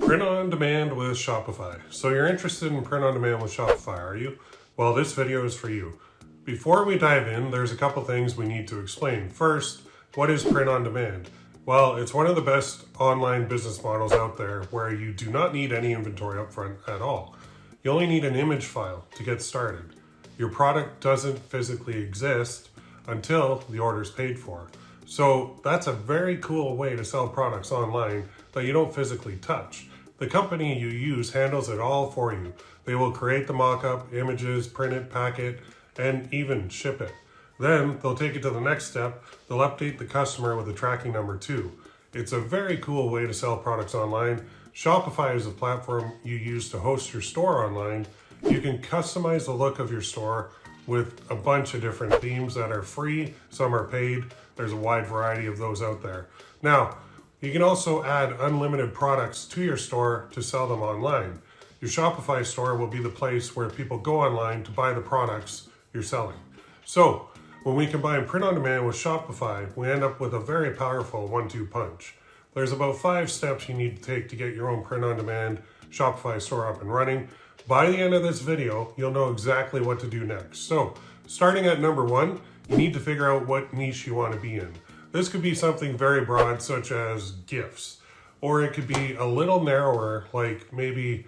Print on demand with Shopify. So you're interested in print on demand with Shopify, are you? Well, this video is for you. Before we dive in, there's a couple things we need to explain. First, what is print on demand? Well, it's one of the best online business models out there where you do not need any inventory up front at all. You only need an image file to get started. Your product doesn't physically exist until the order is paid for. So that's a very cool way to sell products online that you don't physically touch. The company you use handles it all for you. They will create the mock-up, images, print it, pack it, and even ship it. Then they'll take it to the next step. They'll update the customer with a tracking number too. It's a very cool way to sell products online. Shopify is a platform you use to host your store online. You can customize the look of your store with a bunch of different themes that are free, some are paid. There's a wide variety of those out there. Now, you can also add unlimited products to your store to sell them online. Your Shopify store will be the place where people go online to buy the products you're selling. So, when we combine print on demand with Shopify, we end up with a very powerful 1-2 punch. There's about 5 steps you need to take to get your own print on demand Shopify store up and running. By the end of this video, you'll know exactly what to do next. So, starting at number 1, you need to figure out what niche you want to be in. This could be something very broad, such as gifts, or it could be a little narrower, like maybe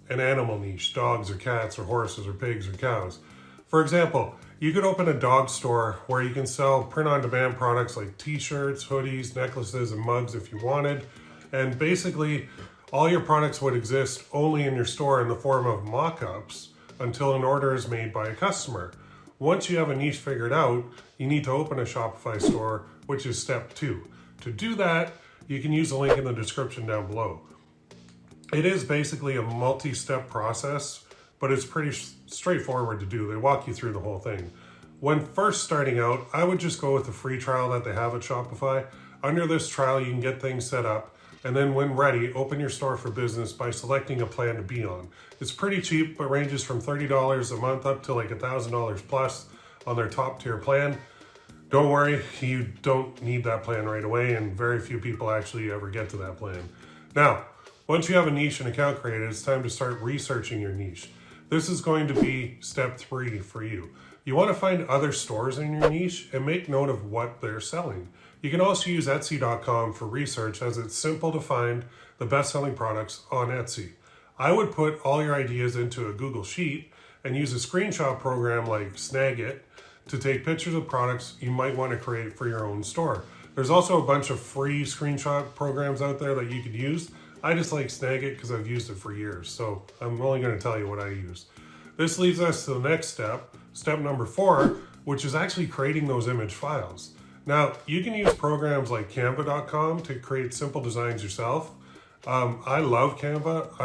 an animal niche, dogs or cats or horses or pigs or cows. For example, you could open a dog store where you can sell print-on-demand products like t-shirts, hoodies, necklaces, and mugs if you wanted. And basically, all your products would exist only in your store in the form of mock-ups until an order is made by a customer. Once you have a niche figured out, you need to open a Shopify store, which is step 2. To do that, you can use the link in the description down below. It is basically a multi-step process, but it's pretty straightforward to do. They walk you through the whole thing. When first starting out, I would just go with the free trial that they have at Shopify. Under this trial, you can get things set up, and then when ready, open your store for business by selecting a plan to be on. It's pretty cheap, but ranges from $30 a month up to like $1,000 plus on their top tier plan. Don't worry, you don't need that plan right away, and very few people actually ever get to that plan. Now, once you have a niche and account created, it's time to start researching your niche. This is going to be step 3 for you. You want to find other stores in your niche and make note of what they're selling. You can also use Etsy.com for research, as it's simple to find the best-selling products on Etsy. I would put all your ideas into a Google Sheet and use a screenshot program like Snagit to take pictures of products you might want to create for your own store. There's also a bunch of free screenshot programs out there that you could use. I just like Snagit because I've used it for years, so I'm only going to tell you what I use. This leads us to the next step, step number 4, which is actually creating those image files. Now, you can use programs like Canva.com to create simple designs yourself. I love Canva.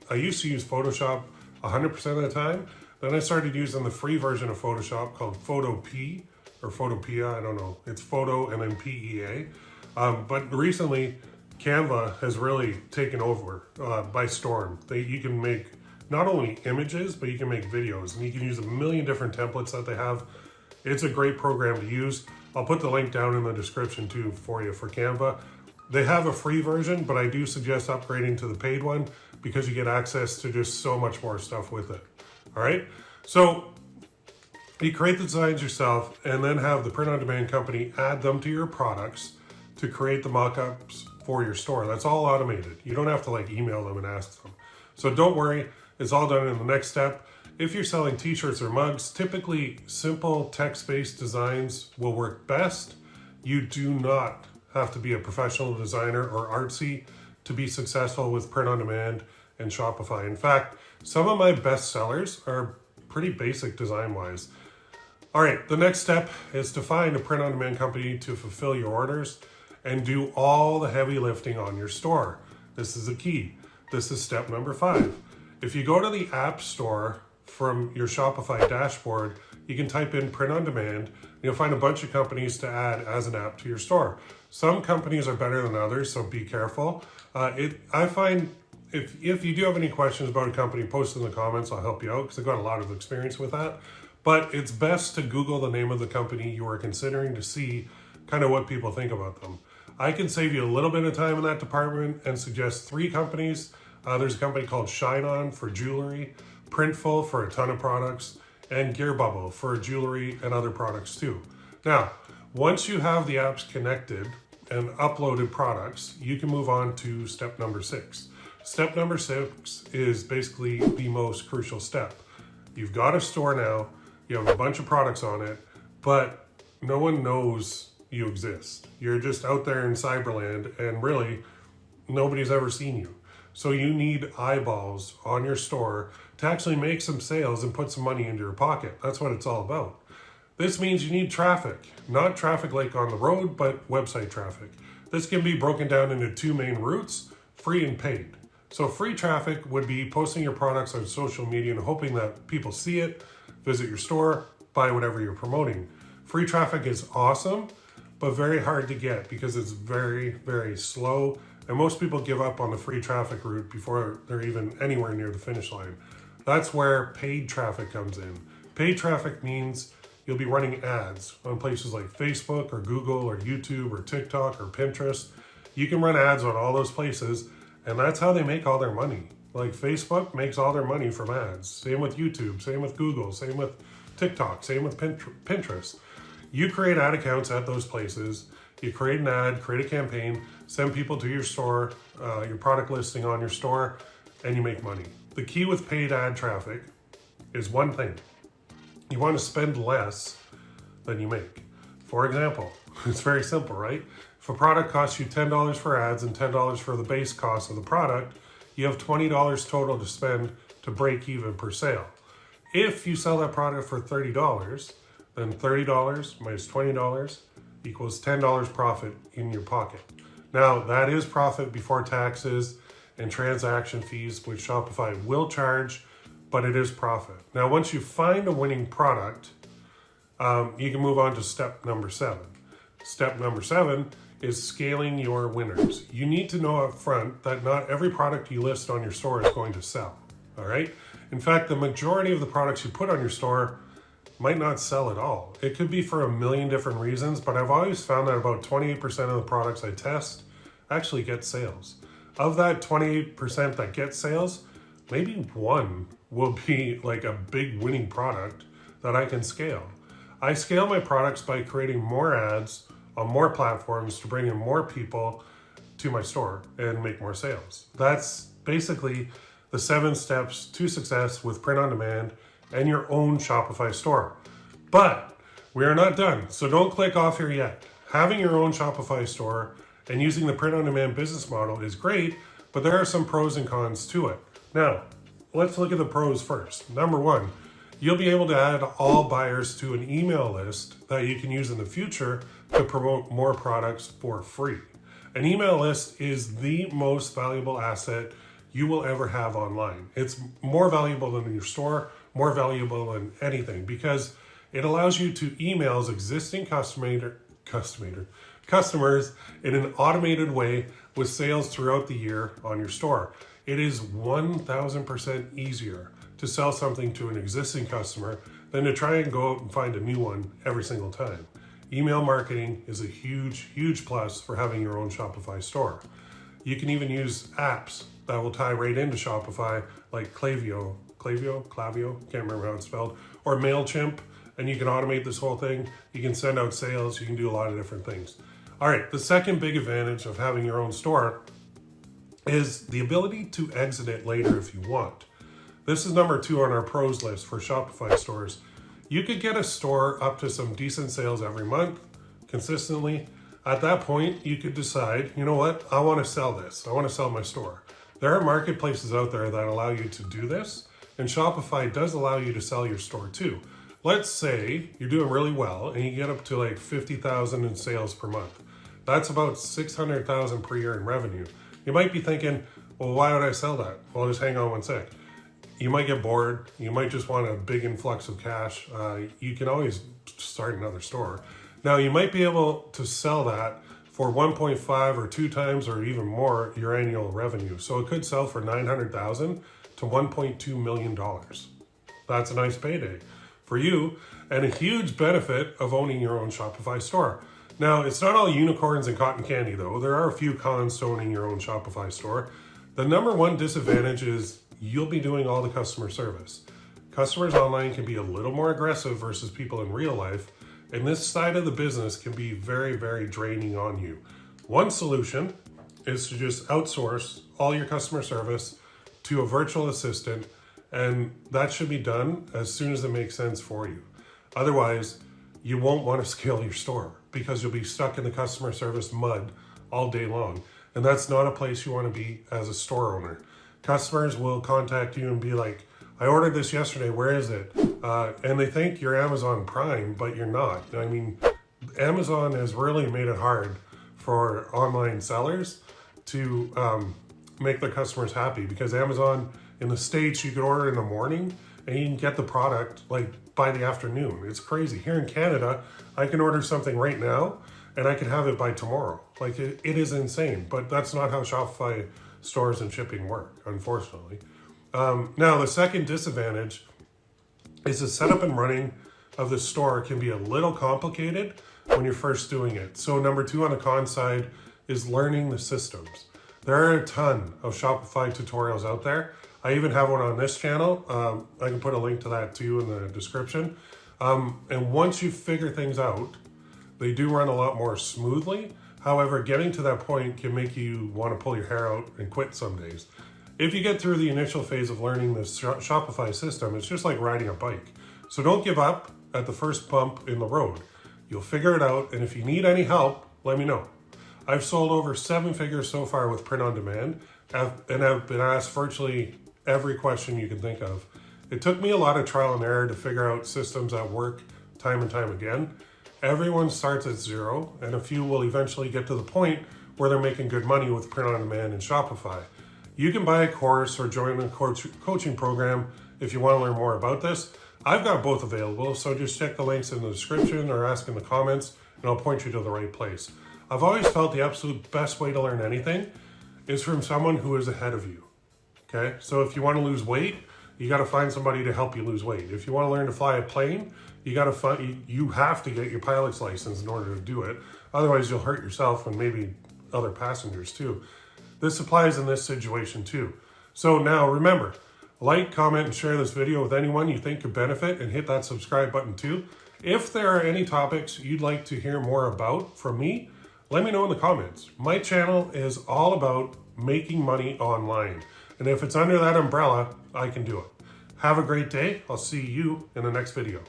I used to use Photoshop 100% of the time. Then I started using the free version of Photoshop called Photopea, or Photopea, I don't know. It's Photo and then PEA. But recently, Canva has really taken over by storm. You can make not only images, but you can make videos, and you can use a million different templates that they have. It's a great program to use. I'll put the link down in the description too for you for Canva. They have a free version, but I do suggest upgrading to the paid one because you get access to just so much more stuff with it. All right, so you create the designs yourself and then have the print-on-demand company add them to your products to create the mock-ups for your store. That's all automated. You don't have to like email them and ask them. So don't worry, it's all done in the next step. If you're selling t-shirts or mugs, typically simple text-based designs will work best. You do not have to be a professional designer or artsy to be successful with print-on-demand and Shopify. In fact, some of my best sellers are pretty basic design-wise. All right, the next step is to find a print-on-demand company to fulfill your orders and do all the heavy lifting on your store. This is the key. This is step number 5. If you go to the App Store from your Shopify dashboard, you can type in print on demand, and you'll find a bunch of companies to add as an app to your store. Some companies are better than others, so be careful. I find if you do have any questions about a company, post in the comments, I'll help you out because I've got a lot of experience with that. But it's best to Google the name of the company you are considering to see kind of what people think about them. I can save you a little bit of time in that department and suggest 3 companies. There's a company called Shine On for jewelry, Printful for a ton of products, and Gear Bubble for jewelry and other products too. Now, once you have the apps connected and uploaded products, you can move on to step number 6. Step number 6 is basically the most crucial step. You've got a store now, you have a bunch of products on it, but no one knows you exist. You're just out there in cyberland and really nobody's ever seen you. So you need eyeballs on your store to actually make some sales and put some money into your pocket. That's what it's all about. This means you need traffic, not traffic like on the road, but website traffic. This can be broken down into 2 main routes, free and paid. So free traffic would be posting your products on social media and hoping that people see it, visit your store, buy whatever you're promoting. Free traffic is awesome, but very hard to get because it's very, very slow. And most people give up on the free traffic route before they're even anywhere near the finish line. That's where paid traffic comes in. Paid traffic means you'll be running ads on places like Facebook or Google or YouTube or TikTok or Pinterest. You can run ads on all those places, and that's how they make all their money. Like Facebook makes all their money from ads. Same with YouTube, same with Google, same with TikTok, same with Pinterest. You create ad accounts at those places, you create an ad, create a campaign, send people to your store, your product listing on your store, and you make money. The key with paid ad traffic is one thing. You want to spend less than you make. For example, it's very simple, right? If a product costs you $10 for ads and $10 for the base cost of the product, you have $20 total to spend to break even per sale. If you sell that product for $30, then $30 minus $20 equals $10 profit in your pocket. Now, that is profit before taxes and transaction fees, which Shopify will charge, but it is profit. Now, once you find a winning product, you can move on to step number 7. Step number 7 is scaling your winners. You need to know up front that not every product you list on your store is going to sell, all right? In fact, the majority of the products you put on your store might not sell at all. It could be for a million different reasons, but I've always found that about 28% of the products I test actually get sales. Of that 28% that get sales, maybe 1 will be like a big winning product that I can scale. I scale my products by creating more ads on more platforms to bring in more people to my store and make more sales. That's basically the 7 steps to success with print on demand and your own Shopify store. But we are not done, so don't click off here yet. Having your own Shopify store and using the print on demand business model is great, but there are some pros and cons to it. Now, let's look at the pros first. Number 1, you'll be able to add all buyers to an email list that you can use in the future to promote more products for free. An email list is the most valuable asset you will ever have online. It's more valuable than your store, more valuable than anything, because it allows you to email existing customers in an automated way with sales throughout the year on your store. It is 1000% easier to sell something to an existing customer than to try and go out and find a new one every single time. Email marketing is a huge, huge plus for having your own Shopify store. You can even use apps that will tie right into Shopify, like Klaviyo, can't remember how it's spelled, or MailChimp, and you can automate this whole thing. You can send out sales, you can do a lot of different things. All right, the second big advantage of having your own store is the ability to exit it later if you want. This is number 2 on our pros list for Shopify stores. You could get a store up to some decent sales every month, consistently. At that point, you could decide, you know what, I want to sell this. I want to sell my store. There are marketplaces out there that allow you to do this, and Shopify does allow you to sell your store too. Let's say you're doing really well and you get up to like 50,000 in sales per month. That's about 600,000 per year in revenue. You might be thinking, well, why would I sell that? Well, just hang on one sec. You might get bored. You might just want a big influx of cash. You can always start another store. Now, you might be able to sell that for 1.5 or 2 times or even more your annual revenue. So it could sell for 900,000 to $1.2 million. That's a nice payday for you and a huge benefit of owning your own Shopify store. Now, it's not all unicorns and cotton candy though. There are a few cons to owning your own Shopify store. The number one disadvantage is you'll be doing all the customer service. Customers online can be a little more aggressive versus people in real life, and this side of the business can be very, very draining on you. One solution is to just outsource all your customer service to a virtual assistant, and that should be done as soon as it makes sense for you. Otherwise, you won't want to scale your store because you'll be stuck in the customer service mud all day long. And that's not a place you want to be as a store owner. Customers will contact you and be like, I ordered this yesterday, where is it? And they think you're Amazon Prime, but you're not. I mean, Amazon has really made it hard for online sellers to make their customers happy, because Amazon in the States, you could order in the morning and you can get the product like by the afternoon. It's crazy. Here in Canada, I can order something right now and I can have it by tomorrow. Like it is insane, but that's not how Shopify stores and shipping work, unfortunately. Now, the second disadvantage is the setup and running of the store can be a little complicated when you're first doing it. So number two on the con side is learning the systems. There are a ton of Shopify tutorials out there. I even have one on this channel. I can put a link to that too in the description. And once you figure things out, they do run a lot more smoothly. However, getting to that point can make you want to pull your hair out and quit some days. If you get through the initial phase of learning the Shopify system, it's just like riding a bike. So don't give up at the first bump in the road. You'll figure it out, and if you need any help, let me know. I've sold over 7 figures so far with print on demand, and I've been asked virtually every question you can think of. It took me a lot of trial and error to figure out systems that work time and time again. Everyone starts at zero, and a few will eventually get to the point where they're making good money with print on demand and Shopify. You can buy a course or join a coaching program if you want to learn more about this. I've got both available, so just check the links in the description or ask in the comments, and I'll point you to the right place. I've always felt the absolute best way to learn anything is from someone who is ahead of you. Okay, so if you want to lose weight, you got to find somebody to help you lose weight. If you want to learn to fly a plane, you have to get your pilot's license in order to do it. Otherwise, you'll hurt yourself and maybe other passengers too. This applies in this situation too. So now remember, like, comment, and share this video with anyone you think could benefit, and hit that subscribe button too. If there are any topics you'd like to hear more about from me, let me know in the comments. My channel is all about making money online. And if it's under that umbrella, I can do it. Have a great day. I'll see you in the next video.